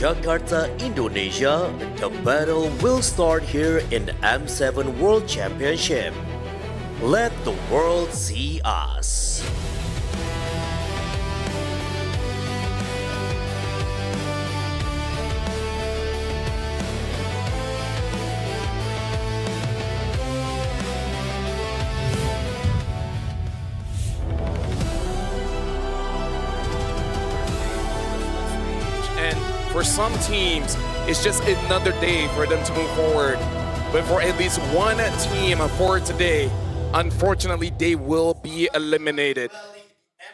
Jakarta, Indonesia, the battle will start here in the M7 World Championship. Let the world see us. For some teams, it's just another day for them to move forward. But for at least one team for today, unfortunately, they will be eliminated.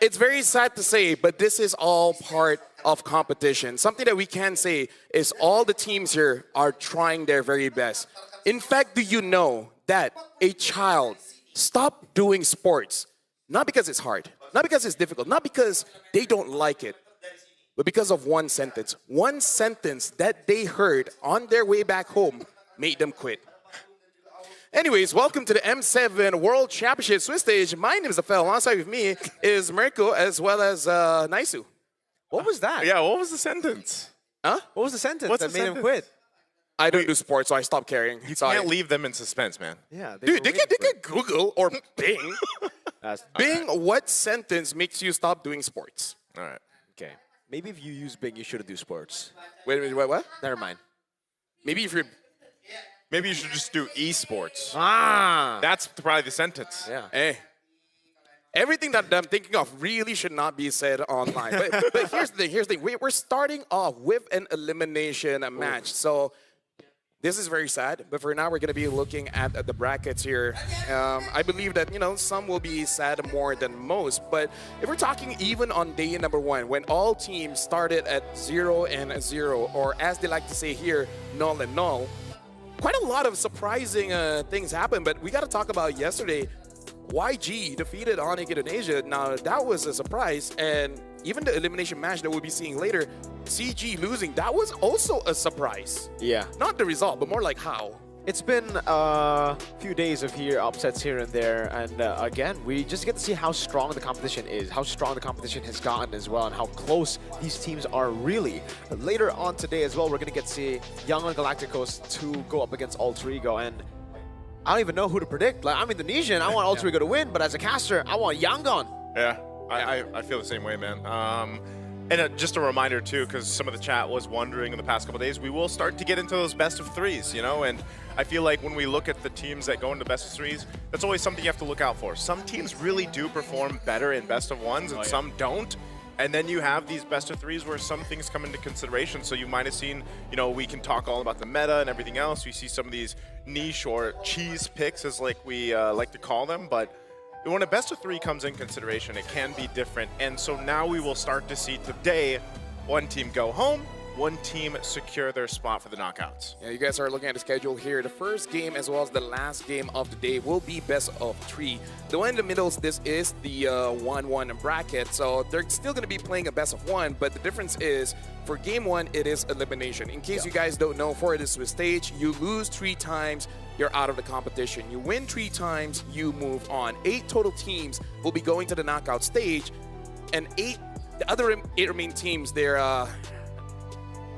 It's very sad to say, but this is all part of competition. Something that we can say is all the teams here are trying their very best. In fact, do you know that a child stopped doing sports, not because it's hard, not because it's difficult, not because they don't like it, but because of one sentence. One sentence that they heard on their way back home made them quit. Anyways, welcome to the M7 World Championship Swiss stage. My name is Afel. Alongside with me is Mirko as well as Naisu. What was that? Yeah, what was the sentence? Huh? What was the sentence What's that the made him quit? I don't do sports, so I stopped caring. You Sorry. can't leave them in suspense, man. Yeah, Dude, they can Google or Bing. That's, Bing, what sentence makes you stop doing sports? All right. okay. Maybe if you use Bing, you shouldn't do sports. Wait, what? Never mind. Maybe if you're... Maybe you should just do esports. Ah. That's probably the sentence. Yeah. Hey. Everything that I'm thinking of really should not be said online. But here's the thing. We're starting off with an elimination match. So this is very sad. But for now, we're going to be looking at the brackets here. I believe that, some will be sad more than most. But if we're talking even on day number one, when all teams started at 0-0, or as they like to say here, 0-0, quite a lot of surprising things happened. But we got to talk about yesterday. YG defeated Onyx Indonesia. Now, that was a surprise. And even the elimination match that we'll be seeing later, CG losing, that was also a surprise. Yeah. Not the result, but more like how. It's been a few days of upsets here and there, and again, we just get to see how strong the competition is, how strong the competition has gotten as well, and how close these teams are really. Later on today as well, we're going to get to see Yangon Galacticos to go up against Alter Ego, and I don't even know who to predict. Like, I'm Indonesian, I want Alter Ego to win, but as a caster, I want Yangon. Yeah, I feel the same way, man. And just a reminder, too, because some of the chat was wondering in the past couple days, we will start to get into those best of threes, and I feel like when we look at the teams that go into best of threes, that's always something you have to look out for. Some teams really do perform better in best of ones, and some don't. And then you have these best of threes where some things come into consideration. So you might have seen, we can talk all about the meta and everything else. We see some of these niche or cheese picks, as like we like to call them, but when a best of three comes in consideration, it can be different. And so now we will start to see today one team go home, one team secure their spot for the knockouts. Yeah, you guys are looking at the schedule here. The first game as well as the last game of the day will be best of three. The one in the middle, this is the 1-1 bracket. So they're still going to be playing a best of one, but the difference is for game one, it is elimination. In case you guys don't know, for this Swiss stage, you lose 3 times, you're out of the competition. You win 3 times, you move on. 8 total teams will be going to the knockout stage, and the other 8 remaining teams, they're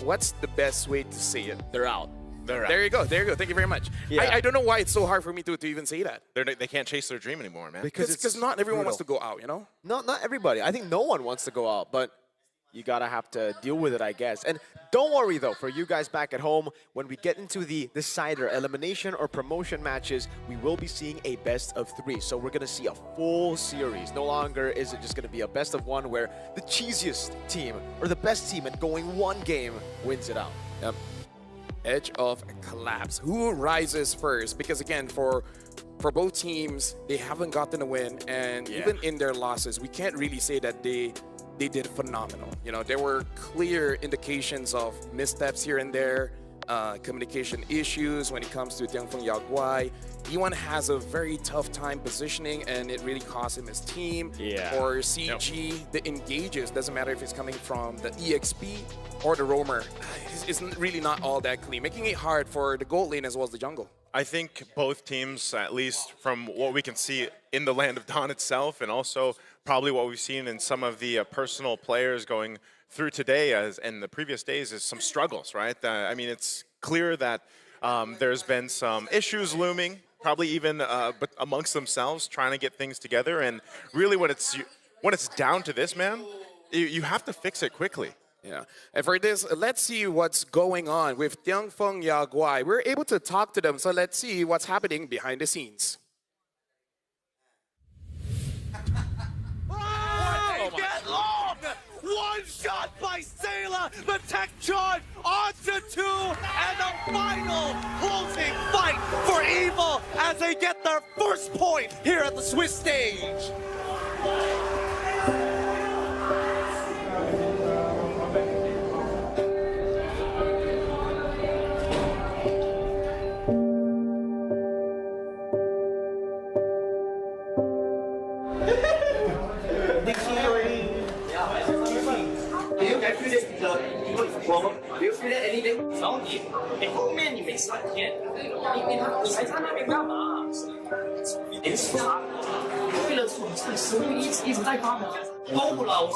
what's the best way to say it? They're out. They're out. There you go. There you go. Thank you very much. Yeah. I don't know why it's so hard for me to even say that. They can't chase their dream anymore, man. Because not everyone wants to brutal. go out, Not everybody. I think no one wants to go out, but you gotta have to deal with it, I guess. And don't worry though, for you guys back at home, when we get into the decider elimination or promotion matches, we will be seeing a best of 3. So we're gonna see a full series. No longer is it just gonna be a best of 1 where the cheesiest team or the best team at going one game wins it out. Yep. Edge of collapse. Who rises first? Because again, for both teams, they haven't gotten a win, and even in their losses, we can't really say that they did phenomenal. There were clear indications of missteps here and there, communication issues when it comes to Tianfeng Yaoguai. E1 has a very tough time positioning, and it really cost him his team. Yeah. For CG, the engages, doesn't matter if it's coming from the EXP or the roamer. It's really not all that clean, making it hard for the gold lane as well as the jungle. I think both teams, at least from what we can see in the land of Dawn itself, and also probably what we've seen in some of the personal players going through today and the previous days, is some struggles, right? I mean, it's clear that there's been some issues looming, probably even but amongst themselves, trying to get things together. And really, when it's down to this, man, you have to fix it quickly. Yeah, and for this, let's see what's going on with Tianfeng Yaguai. We're able to talk to them, so let's see what's happening behind the scenes. Get long! One shot by Sayla, the tech charge onto 2, and a final closing fight for Evil as they get their first point here at the Swiss stage. Do you feel that anything？ 然后你后面你没闪现，你才在那边干嘛？连死他！为了这个实力一直在发展，够了。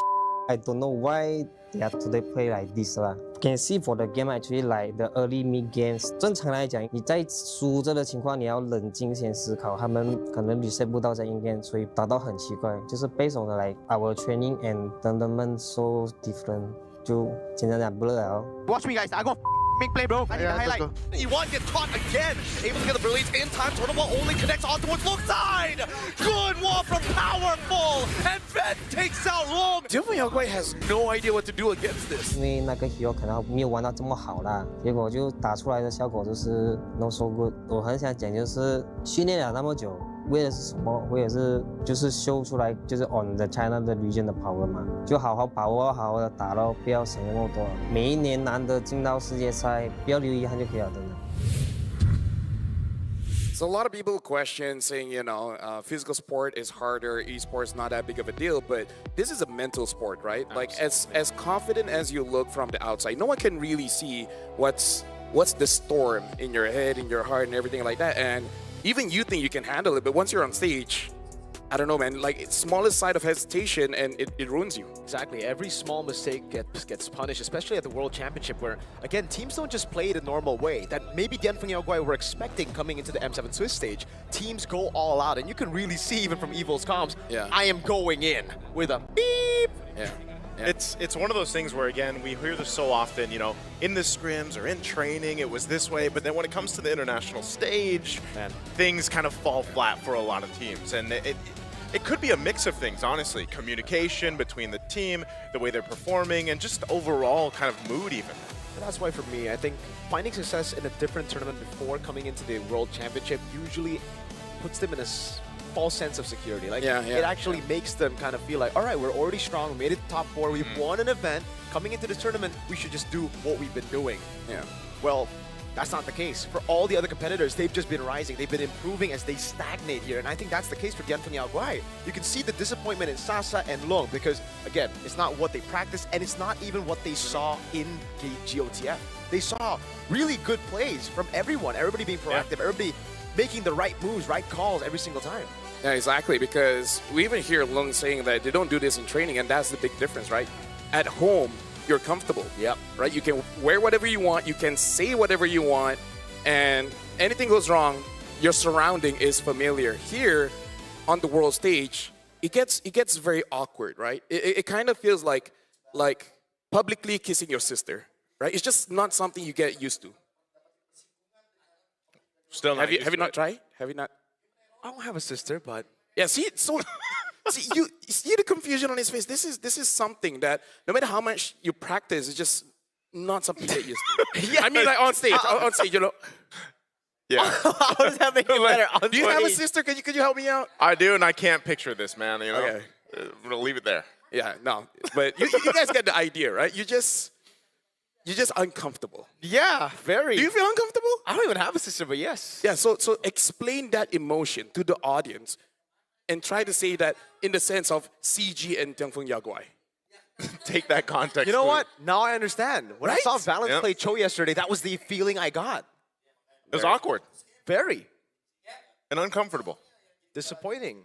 I don't know why they have today play like this 啦。Can see for the game actually like the early mid games。正常来讲，你在输着的情况，你要冷静先思考，他们可能 reset 不到在 in game， 所以打到很奇怪。就是 based on like our training and tournament so different， 就简单讲 blur 了。Watch me, guys. I go big play, bro. I need the highlight. E1 gets caught again. Able to get the brilliance in time. Tournament only connects onto its low side. Good wall from Powerful. And Ben takes out Long. Tianfeng Yaguai has no idea what to do against this. 因为那个 hero 可能没有玩到这么好啦，结果就打出来的效果就是 no so good。我很想讲就是训练了那么久，为的是什么？为的是就是秀出来就是 on the China 的 region 的 power 嘛，就好好把握，好好的打咯，不要想那么多。每一年难得进到世界赛，不要留遗憾就可以了，真的。So a lot of people question saying, you know, physical sport is harder, esports not that big of a deal, but this is a mental sport, right? Like as confident as you look from the outside, no one can really see what's the storm in your head, in your heart, and everything like that. And even you think you can handle it, but once you're on stage, I don't know, man, like it's smallest side of hesitation and it ruins you. Exactly. Every small mistake gets punished, especially at the World Championship where, again, teams don't just play the normal way that maybe Tianfeng Yaguai were expecting coming into the M7 Swiss stage. Teams go all out, and you can really see even from Evil's comms, yeah. I am going in with a beep. Yeah. Yeah. It's one of those things where, again, we hear this so often, you know, in the scrims or in training, it was this way, but then when it comes to the international stage, Man. things kind of fall flat for a lot of teams. And it could be a mix of things, honestly. Communication between the team, the way they're performing, and just overall kind of mood even. And that's why for me, I think finding success in a different tournament before coming into the World Championship usually puts them in a false sense of security. Like, it actually makes them kind of feel like, all right, we're already strong, we made it to top 4, we won an event, coming into this tournament, we should just do what we've been doing. Yeah. Well, that's not the case. For all the other competitors, they've just been rising. They've been improving as they stagnate here. And I think that's the case for Tianfeng Yaguai. You can see the disappointment in Sasa and Long because, again, it's not what they practiced and it's not even what they saw in GOTF. They saw really good plays from everyone. Everybody being proactive, everybody making the right moves, right calls every single time. Yeah, exactly, because we even hear Lung saying that they don't do this in training, and that's the big difference, right? At home, you're comfortable. Yep. Right? You can wear whatever you want, you can say whatever you want, and anything goes wrong, your surrounding is familiar. Here, on the world stage, it gets very awkward, right? It kind of feels like publicly kissing your sister, right? It's just not something you get used to. Still not Have you not tried? Have you not? I don't have a sister, but... Yeah, see, so see, you see the confusion on his face. This is something that no matter how much you practice, it's just not something you get used to. Yeah. I mean, like on stage, you know. Yeah. How does that make it better? Do you have a sister? Could you help me out? I do, and I can't picture this, man, you know? Okay. I'm going to leave it there. Yeah, no. But you guys get the idea, right? You're just uncomfortable. Yeah, very. Do you feel uncomfortable? I don't even have a sister, but yes. Yeah, so explain that emotion to the audience and try to say that in the sense of CG and Tianfeng Yaguai. Take that context. You know clue. what? Now I understand. When I Right? saw Valence Yep. play Cho yesterday, that was the feeling I got. It was awkward. Very And uncomfortable. disappointing.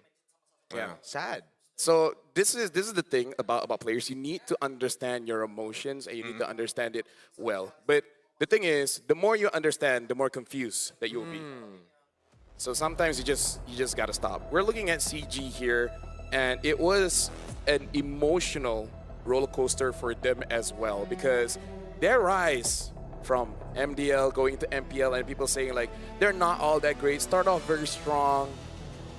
Yeah. Sad. So this is the thing about players. You need to understand your emotions and you need to understand it well. But the thing is, the more you understand, the more confused that you'll be. So sometimes you just gotta stop. We're looking at CG here, and it was an emotional roller coaster for them as well because their rise from MDL going to MPL and people saying like they're not all that great. Start off very strong,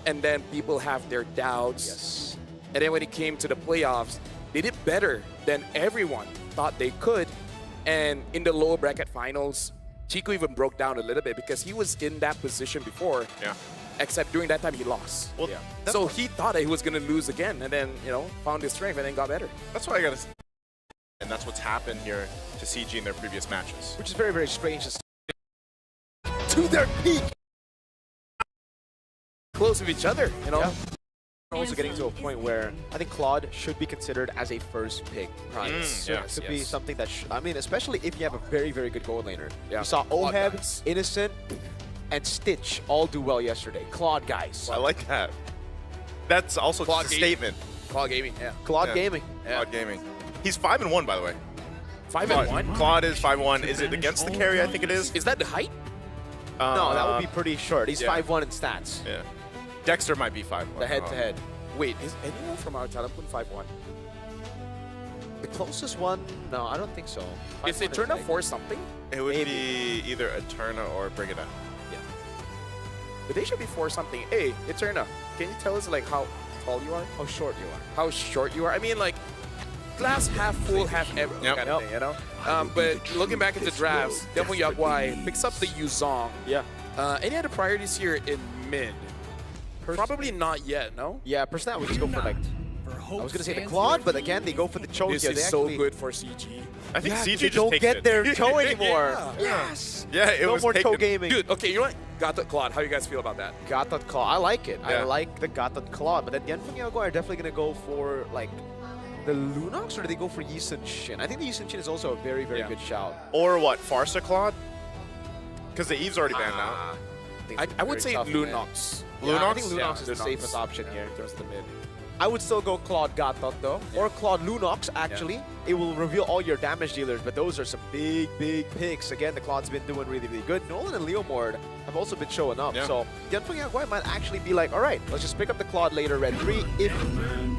and then people have their doubts. Yes. And then when it came to the playoffs, they did better than everyone thought they could. And in the lower bracket finals, Chico even broke down a little bit because he was in that position before. Yeah. Except during that time he lost. Well, that's So he thought that he was going to lose again, and then found his strength and then got better. That's what I gotta say. And that's what's happened here to CG in their previous matches. Which is very, very strange. To their peak, close with each other. Yeah. Also getting to a point where I think Claude should be considered as a first pick. Right. yes, Could be yes. something that, I mean, especially if you have a very, very good gold laner. Yeah. We saw Claude Oheb, guys. Innocent, and Stitch all do well yesterday. Claude guys. I like that. That's also Claude just a Gaming. statement. Claude Gaming, yeah. Claude Yeah. Gaming. Claude Gaming. He's 5-1, by the way. 5-1. Claude is 5-1. Is it against the carry? I think it is. Is that the height? No, that would be pretty short. He's yeah. 5-1 in stats. Yeah. Dexter might be 5-1. The head-to-head. Wait, is anyone from our talent pool 5-1? The closest one? No, I don't think so. Is 5-1 Eterna like- 4 something? It would Maybe. be either Eterna or Brigida. But they should be 4 something. Hey, Eterna, can you tell us like how tall you are? How short you are. How short you are? I mean, like, glass half full, half empty Yep. kind of thing, you know? But looking back at the drafts, Definitely Yaguai picks up the Yuzong. Yeah. Any other priorities here in mid? Probably not yet, no? Yeah, personally, I would just go for like, I was gonna say the Claude, but again, they go for the Cho This here. is They so actually- good for CG. I think Yeah, CG they just don't takes get it. their Cho anymore. Yes. Yeah, it No was more Cho taken. gaming. Dude, okay, you know what? Gatot Claude, how you guys feel about that? Gatot Claw. I like it. I Yeah. like the Gatot Claw. But at the end from Yaguai are definitely going to go for like the Lunox, or do they go for Yi Sun Shin? I think the Yi Sun Shin is also a very, very Yeah. good shout. Or what, Farsa Claude? Because the Eve's already banned out. I would say Very tough, man. Lunox. Yeah, I think Lunox? Lunox Yeah, is the Lunox. safest option here. In terms of the mid. I would still go Claude Gatot though, or Claude Lunox actually. It will reveal all your damage dealers, but those are some big, big picks. Again, the Claude's been doing really, really good. Nolan and Leomord have also been showing up. Yeah. So Yanfeng Yaguai might actually be like, all right, let's just pick up the Claude later, Red 3. If,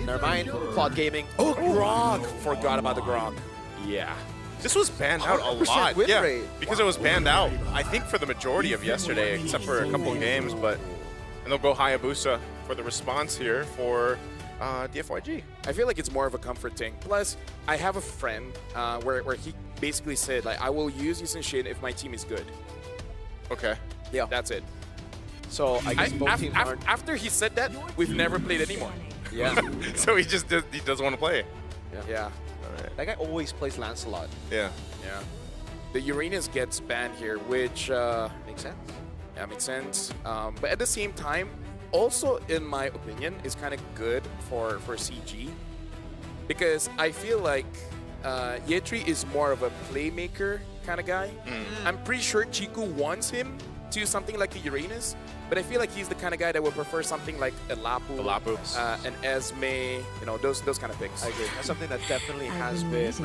never mind, Claude Gaming. Oh, Grog! Forgot about the Grog. Yeah. This was banned out a 100% lot. win Yeah, rate. because it was banned out, I think, for the majority of yesterday, except for a couple of games. But and they'll go Hayabusa for the response here for DFYG. I feel like it's more of a comfort thing. Plus, I have a friend where he basically said, like, I will use Yi Sun Shin if my team is good. Okay. Yeah. That's it. So I guess both teams aren't. After he said that, we've never played anymore. Yeah. So he doesn't want to play. Yeah. That guy always plays Lancelot. Yeah. Yeah. The Uranus gets banned here, which Makes sense. yeah, makes sense. But at the same time, also in my opinion, is kind of good for CG because I feel like Yetri is more of a playmaker kind of guy. I'm pretty sure Chiku wants him to something like the Uranus, but I feel like he's the kind of guy that would prefer something like a Lapu, an Esme, those kind of picks. I agree. That's something that definitely has been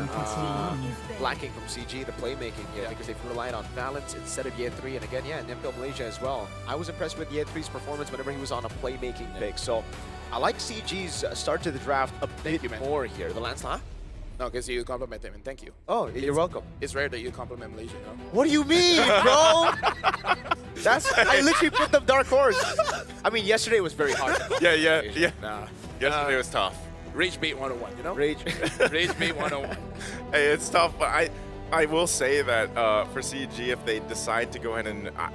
lacking from CG, the playmaking here, because they've relied on Valence instead of Ye 3. And again, yeah, in MPL Malaysia as well. I was impressed with Ye 3's performance whenever he was on a playmaking pick. So I like CG's start to the draft a bit you, man. more here. The Lancelot? No, because you compliment him, and thank you. Oh, you're welcome. It's rare that you compliment Malaysia, no? What do you mean, bro? I literally put them dark horse. I mean, yesterday was very hard. Yeah. Nah. Yesterday was tough. Rage bait 101, you know? Rage. Rage bait 101. Hey, it's tough, but I will say that for CG, if they decide to go ahead and I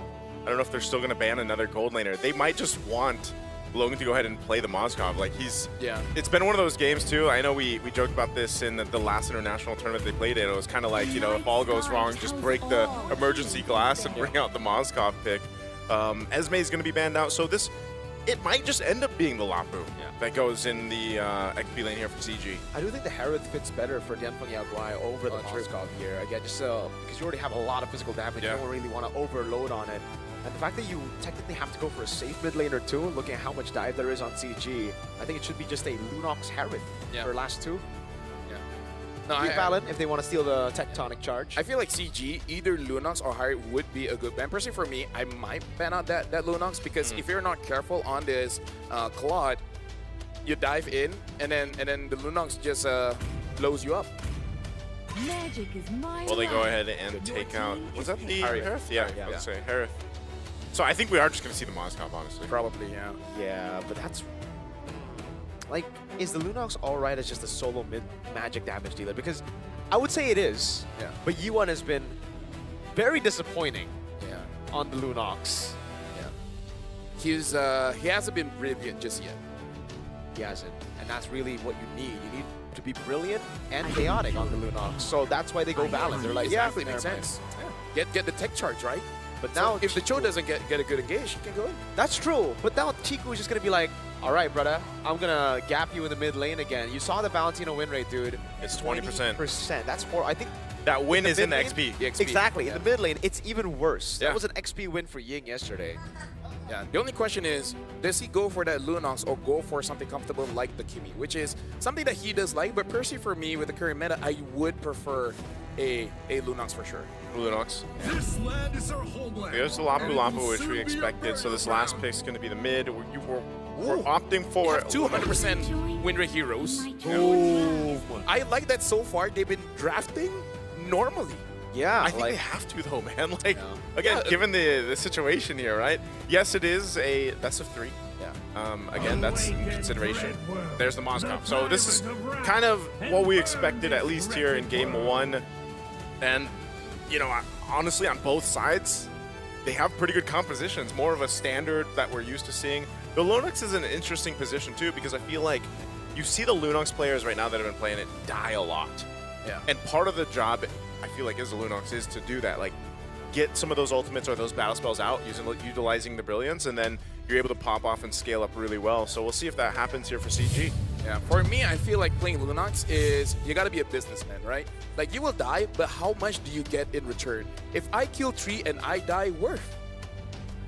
don't know if they're still going to ban another gold laner, they might just want Logan to go ahead and play the Mozgov. Like it's been one of those games too. I know we joked about this in the last international tournament they played in. It was kind of like, if all goes wrong, just break the emergency glass and bring out the Mozgov pick. Esme is going to be banned out, so it might just end up being the Lapu that goes in the XP lane here for CG. I do think the Harith fits better for Dianfeng Yaguai over the Mozgov here. Again, just because you already have a lot of physical damage, you don't really want to overload on it. And the fact that you technically have to go for a safe mid laner too, looking at how much dive there is on CG, I think it should be just a Lunox Hereth for last two. No, Valen if they want to steal the Tectonic Charge. I feel like CG, either Lunox or Harry would be a good ban. Personally, for me, I might ban out that Lunox because if you're not careful on this Claude, you dive in and then the Lunox just blows you up. Magic is my Will they go life. ahead and take out? Was that the Hereth? Yeah, I Yeah. was saying Hereth. So I think we are just going to see the Mozgov, honestly. Probably, yeah. Yeah, but that's... Like, is the Lunox alright as just a solo mid magic damage dealer? Because I would say it is, but Yi1 has been very disappointing on the Lunox. He hasn't been brilliant just yet. He hasn't, and that's really what you need. You need to be brilliant and chaotic on the Lunox. So that's why they go Valen. They're like, Exactly, yeah, makes never mind. sense. Get the tech charge right. But So now if the Cho Chiku- doesn't get a good engage, he can go in. That's true. But now Chiku is just gonna be like, all right, brother, I'm gonna gap you in the mid lane again. You saw the Valentino win rate, dude. It's 20%. 20%. That's horrible. I think That win is in the mid XP. lane- The XP. Exactly. In the mid lane, it's even worse. Yeah. That was an XP win for Ying yesterday. Yeah. The only question is, does he go for that Lunox or go for something comfortable like the Kimi, which is something that he does like. But personally, for me, with the current meta, I would prefer a Lunox for sure. Lunox. This land is our homeland. There's the Lapu and it Lapu, will which soon we be expected. our So this burial last ground. pick's going to be the mid. We're opting for 200% win rate heroes. I like that so far they've been drafting normally. Yeah. I think like, they have to though, man. Like again, Yeah. given the situation here, right? Yes, it is a best of 3. Yeah. Again, that's in consideration. There's the Mozgov. So this is kind of what we expected, at least here in game 1. And you know, honestly, on both sides, they have pretty good compositions. More of a standard that we're used to seeing. The Lunox is in an interesting position too, because I feel like you see the Lunox players right now that have been playing it die a lot. Yeah. And part of the job, I feel like, as the Lunox is to do that. Like, get some of those ultimates or those battle spells out, utilizing the brilliance, and then you're able to pop off and scale up really well. So we'll see if that happens here for CG. Yeah, for me, I feel like playing Lunox is you gotta be a businessman, right? Like, you will die, but how much do you get in return? If I kill 3 and I die, worth.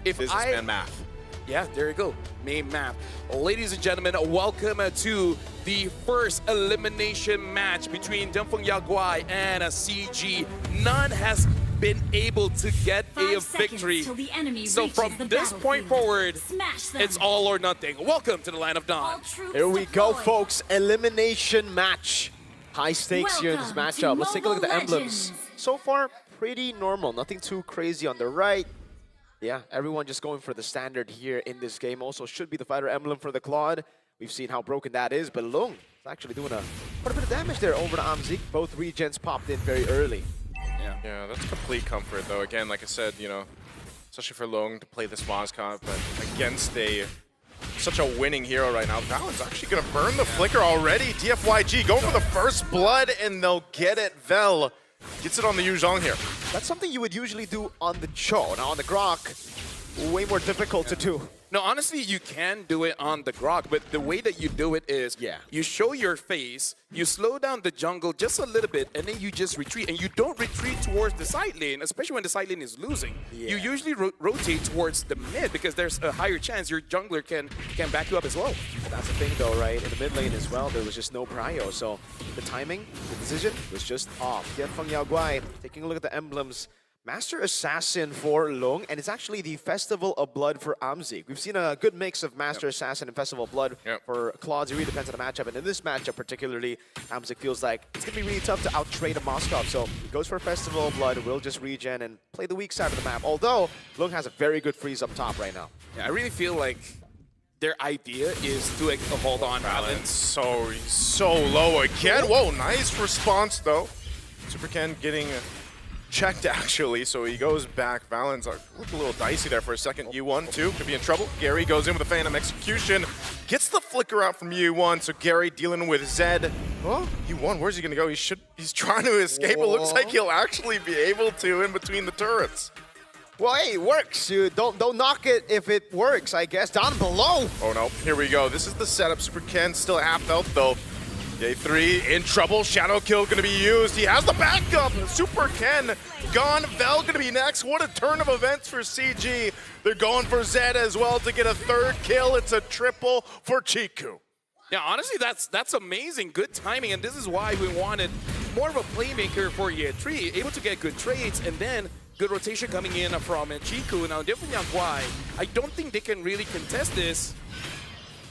If Businessman math. Yeah, there you go. Main map. Ladies and gentlemen, welcome to the first elimination match between Dongfeng Yaguai and a CG. None has been able to get a 5 victory. seconds till the enemy So reaches from the this point battlefield. forward, Smash them. it's all or nothing. Welcome to the Line of All Dawn. troops Here we go, deployed. folks. Elimination match. High stakes here in this Welcome matchup. to Let's take a look at the Mobile emblems. Legends. So far, pretty normal. Nothing too crazy on the right. Yeah, everyone just going for the standard here in this game. Also should be the fighter emblem for the Claude. We've seen how broken that is, but Lung is actually doing quite a bit of damage there over to Amzik. Both regens popped in very early. Yeah, that's complete comfort, though. Again, like I said, you know, especially for Long to play this Mozgov, but against such a winning hero right now. Valen's actually going to burn the flicker already. TFYG going for the first blood, and they'll get it. Vel gets it on the Yu Zhong here. That's something you would usually do on the Cho. Now on the Grok, way more difficult to do. No, honestly, you can do it on the Grok, but the way that you do it is you show your face, you slow down the jungle just a little bit, and then you just retreat. And you don't retreat towards the side lane, especially when the side lane is losing. You usually rotate towards the mid because there's a higher chance your jungler can back you up as well. That's the thing though, right? In the mid lane as well, there was just no prio. So the timing, the decision was just off. Dongfeng Yaguai, taking a look at the emblems. Master Assassin for Lung, and it's actually the Festival of Blood for Amzik. We've seen a good mix of Master Assassin and Festival of Blood for Claude. It really depends on the matchup, and in this matchup particularly, Amzik feels like it's going to be really tough to outtrade a Mozgov, so he goes for Festival of Blood, will just regen and play the weak side of the map, although Lung has a very good freeze up top right now. Yeah, I really feel like their idea is to hold on Valen's so low again. Whoa, nice response, though. Super Ken getting checked, actually, so he goes back. Valen's looked a little dicey there for a second. U1, too, could be in trouble. Gary goes in with a Phantom Execution, gets the flicker out from U1, so Gary dealing with Zed. Oh, U1, where's he gonna go? He's trying to escape. It looks like he'll actually be able to in between the turrets. Well, hey, it works. You don't knock it if it works, I guess. Down below. Oh no, here we go. This is the setup. Super Ken still at half health, though. Day 3 in trouble. Shadow Kill going to be used. He has the backup. Super Ken gone. Vel going to be next. What a turn of events for CG. They're going for Zed as well to get a third kill. It's a triple for Chiku. Yeah, honestly, that's amazing. Good timing, and this is why we wanted more of a playmaker for Year 3, able to get good trades, and then good rotation coming in from Chiku. Now, different Yang Guai, I don't think they can really contest this,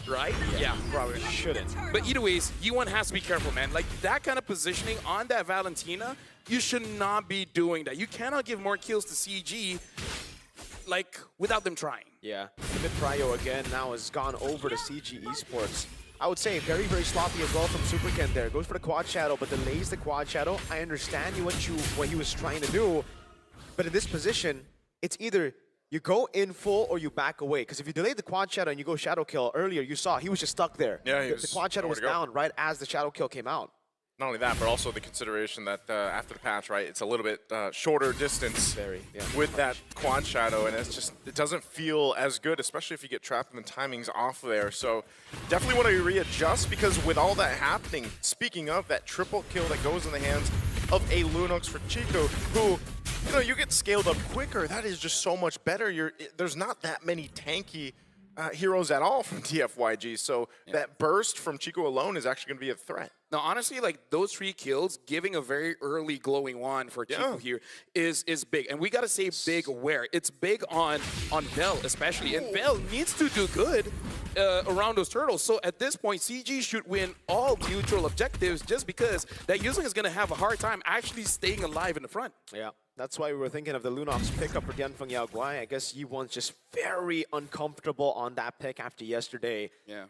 right? Yeah, probably Shouldn't. But either ways, E1 has to be careful, man. Like, that kind of positioning on that Valentina, you should not be doing that. You cannot give more kills to CG, like, without them trying. Yeah, mid Prio again now has gone over to CG Esports. I would say very, very sloppy as well from Super Ken there. Goes for the quad shadow, but delays the quad shadow. I understand what he was trying to do, but in this position, it's either you go in full or you back away. Because if you delay the quad shadow and you go shadow kill earlier, you saw he was just stuck there. Yeah, the quad shadow was down right as the shadow kill came out. Not only that, but also the consideration that after the patch, right, it's a little bit shorter distance with that quad shadow, and it's just, it doesn't feel as good, especially if you get trapped and the timing's off there. So definitely want to readjust, because with all that happening, speaking of that triple kill that goes in the hands of a Lunox for Chico, who, you know, you get scaled up quicker. That is just so much better. There's not that many tanky heroes at all from TFYG, so that burst from Chico alone is actually going to be a threat. Now, honestly, like, those 3 kills, giving a very early glowing wand for Chico here is big. And we got to say big where. It's big on Vel, especially. And Vel needs to do good around those turtles. So at this point, CG should win all neutral objectives, just because that Yuzong is going to have a hard time actually staying alive in the front. Yeah, that's why we were thinking of the Lunox pickup for Dianfeng Yao Guai. I guess Yi1's just very uncomfortable on that pick after yesterday. Yeah.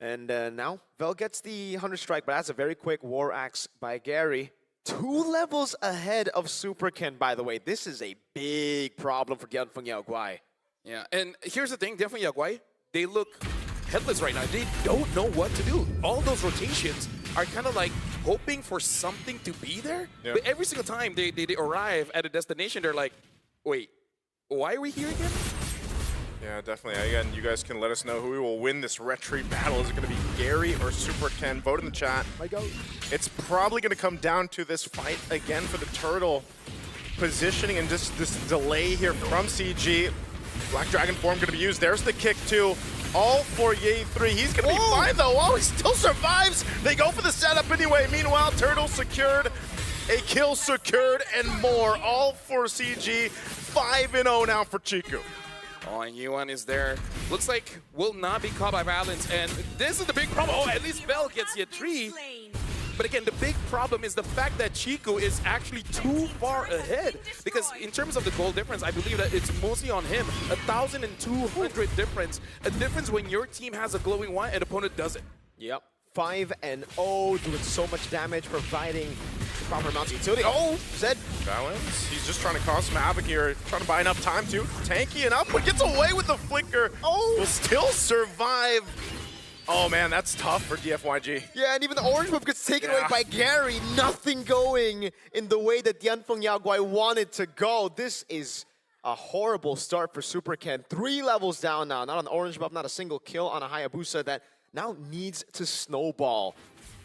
And now Vel gets the 100 strike, but that's a very quick War Axe by Gary. 2 levels ahead of Super Ken, by the way. This is a big problem for Dianfeng Yao Guai. Yeah, and here's the thing, Dianfeng Yao Guai, they look headless right now. They don't know what to do. All those rotations are kind of like hoping for something to be there. Yeah. But every single time they arrive at a destination, they're like, wait, why are we here again? Yeah, definitely. Again, you guys can let us know who will win this retreat battle. Is it going to be Gary or Super Ken? Vote in the chat. It's probably going to come down to this fight again for the turtle positioning and just this delay here from CG. Black Dragon form going to be used. There's the kick too. All for Ye 3. He's going to be fine though. Oh, he still survives. They go for the setup anyway. Meanwhile, turtle secured, a kill secured, and more. All for CG. 5-0 now for Chiku. Oh, and Yuan is there. Looks like will not be caught by Valence, and this is the big problem. Oh, at least Vel gets you a 3. But again, the big problem is the fact that Chico is actually too far ahead. Because in terms of the goal difference, I believe that it's mostly on him. 1,200 difference. A difference when your team has a glowing one and opponent doesn't. Yep. 5-0, doing so much damage, providing the proper amount of utility. Oh, Zed. Valence, he's just trying to cause some havoc here, trying to buy enough time to. Tanky enough, but gets away with the flicker. Oh, will still survive. Oh man, that's tough for DFYG. Yeah, and even the orange whip gets taken away by Gary. Nothing going in the way that Dianfeng Yao Guai wanted to go. This is a horrible start for Super Ken. 3 levels down now, not on the orange buff, not a single kill on a Hayabusa that now needs to snowball.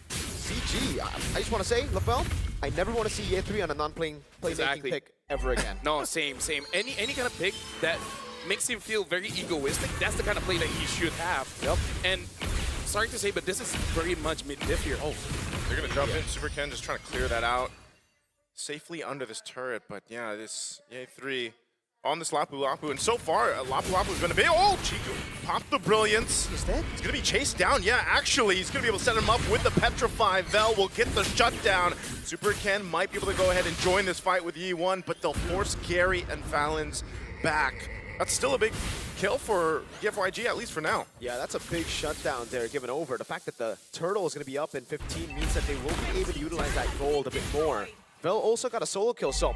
CG, I just want to say, LaFell, I never want to see Ye 3 on a non-playmaking pick ever again. No, same. Any kind of pick that makes him feel very egoistic, that's the kind of play that he should have. Yep. And sorry to say, but this is very much mid-diff here. Oh, they're going to jump in. Super Ken just trying to clear that out safely under this turret. But yeah, this Ye 3 on this Lapu Lapu. And so far, Lapu Lapu is going to be, oh, Chico popped the Brilliance. He's dead? He's going to be chased down. Yeah, actually, he's going to be able to set him up with the Petrify. Vel will get the shutdown. Super Ken might be able to go ahead and join this fight with Yi1, but they'll force Gary and Valens back. That's still a big kill for DFYG, at least for now. Yeah, that's a big shutdown there given over. The fact that the turtle is going to be up in 15 means that they will be able to utilize that gold a bit more. Vel also got a solo kill, so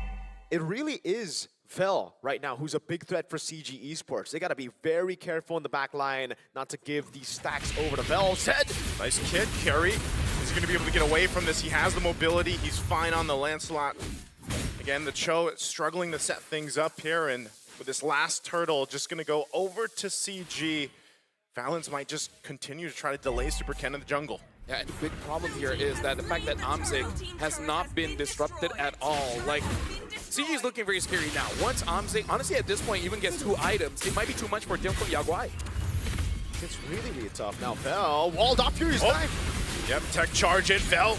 it really is Vel right now who's a big threat for CG Esports. They got to be very careful in the back line not to give these stacks over to Vel. Zed! Nice kid, Carry. Is he going to be able to get away from this? He has the mobility. He's fine on the Lancelot. Again, the Cho struggling to set things up here, and with this last turtle just going to go over to CG. Valens might just continue to try to delay Super Ken in the jungle. Yeah, and the big problem here is that the fact that Amzik has not been disrupted at all. Like, CG is looking very scary now. Once Amzik, honestly, at this point, even gets 2 items, it might be too much for Dianfeng Yaguai. It's really, really tough. Now, Vel walled off Furious Knife. Yep, tech charge in. Vel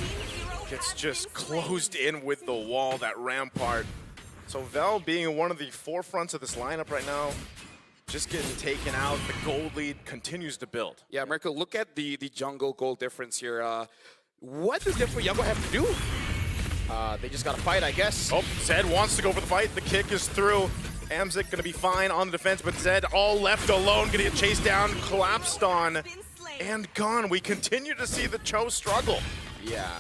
gets just closed in with the wall, that rampart. So Vel being one of the forefronts of this lineup right now, just getting taken out. The gold lead continues to build. Yeah, Mirko, look at the jungle gold difference here. What does Dianfeng Yaguai have to do? They just got to fight, I guess. Oh, Zed wants to go for the fight. The kick is through. Amzik gonna be fine on the defense, but Zed all left alone, gonna get chased down, collapsed on, and gone. We continue to see the Cho struggle. Yeah.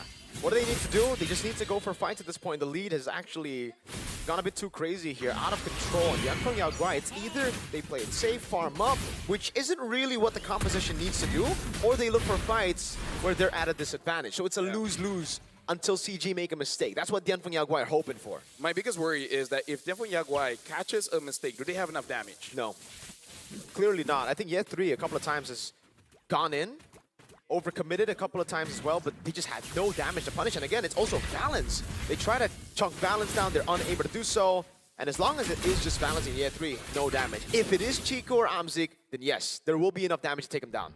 What do they need to do? They just need to go for fights at this point. The lead has actually gone a bit too crazy here, out of control. And Dianfeng Yaguai, it's either they play it safe, farm up, which isn't really what the composition needs to do, or they look for fights where they're at a disadvantage. So it's a lose-lose until CG make a mistake. That's what Dianfeng Yaguai are hoping for. My biggest worry is that if Dianfeng Yaguai catches a mistake, do they have enough damage? No. Clearly not. I think Ye3 a couple of times has gone in, overcommitted a couple of times as well, but they just had no damage to punish. And again, it's also Valens. They try to chunk Valens down, they're unable to do so. And as long as it is just Valens in Ye3, no damage. If it is Chico or Amzik, then yes, there will be enough damage to take him down.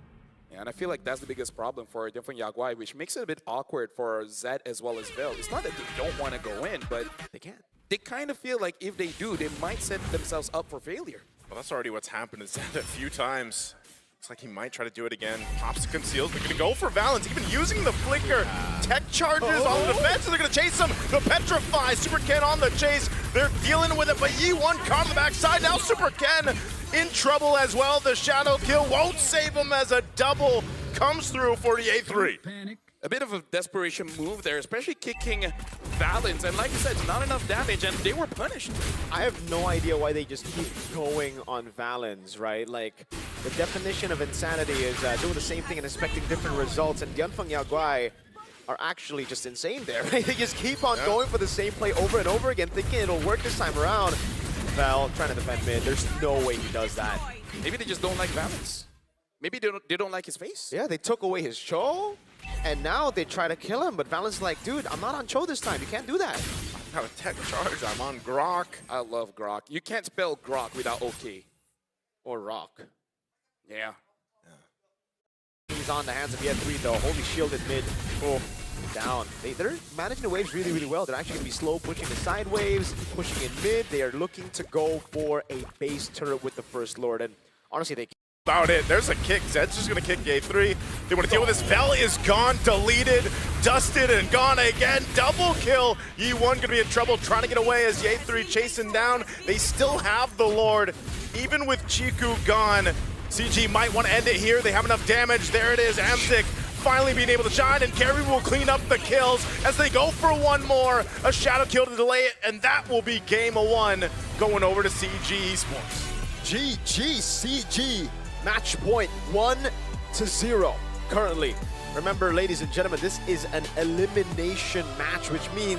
Yeah, and I feel like that's the biggest problem for Dianfeng Yaguai, which makes it a bit awkward for Zed as well as Vel. It's not that they don't want to go in, but they can't. They kind of feel like if they do, they might set themselves up for failure. Well, that's already what's happened to Zed a few times. Looks like he might try to do it again. Pops the conceals. They're going to go for Valens, even using the flicker. Tech charges on the defense, and they're going to chase him. The Petrify, Super Ken on the chase. They're dealing with it, but Yi1 caught on the backside. Now Super Ken in trouble as well. The shadow kill won't save him as a double comes through for the A3. A bit of a desperation move there, especially kicking Valens. And like I said, not enough damage, and they were punished. I have no idea why they just keep going on Valens, right? Like, the definition of insanity is doing the same thing and expecting different results. And Dianfeng Yaguai are actually just insane there, right? They just keep on going for the same play over and over again, thinking it'll work this time around. Val trying to defend mid. There's no way he does that. Maybe they just don't like Valens. Maybe they don't like his face. Yeah, they took away his Cho, and now they try to kill him, but Valens is like, dude, I'm not on Cho this time. You can't do that. I have a tech charge. I'm on Grok. I love Grok. You can't spell Grok without OK. Or Rock. Yeah. He's on the hands of Ye3 though. Holy shielded mid. Oh, down. They're managing the waves really, really well. They're actually going to be slow pushing the side waves, pushing in mid. They are looking to go for a base turret with the First Lord. And honestly, they about it. There's a kick. Zed's just going to kick Ye3. They want to deal with this. Vel is gone, deleted, dusted, and gone again. Double kill. Yi1 going to be in trouble trying to get away as Ye3 chasing down. They still have the Lord. Even with Chiku gone, CG might want to end it here. They have enough damage. There it is. Amzik finally being able to shine, and Gary will clean up the kills as they go for one more. A shadow kill to delay it, and that will be game of 1 going over to CG Esports. GG CG. Match point 1-0 currently. Remember, ladies and gentlemen, this is an elimination match, which means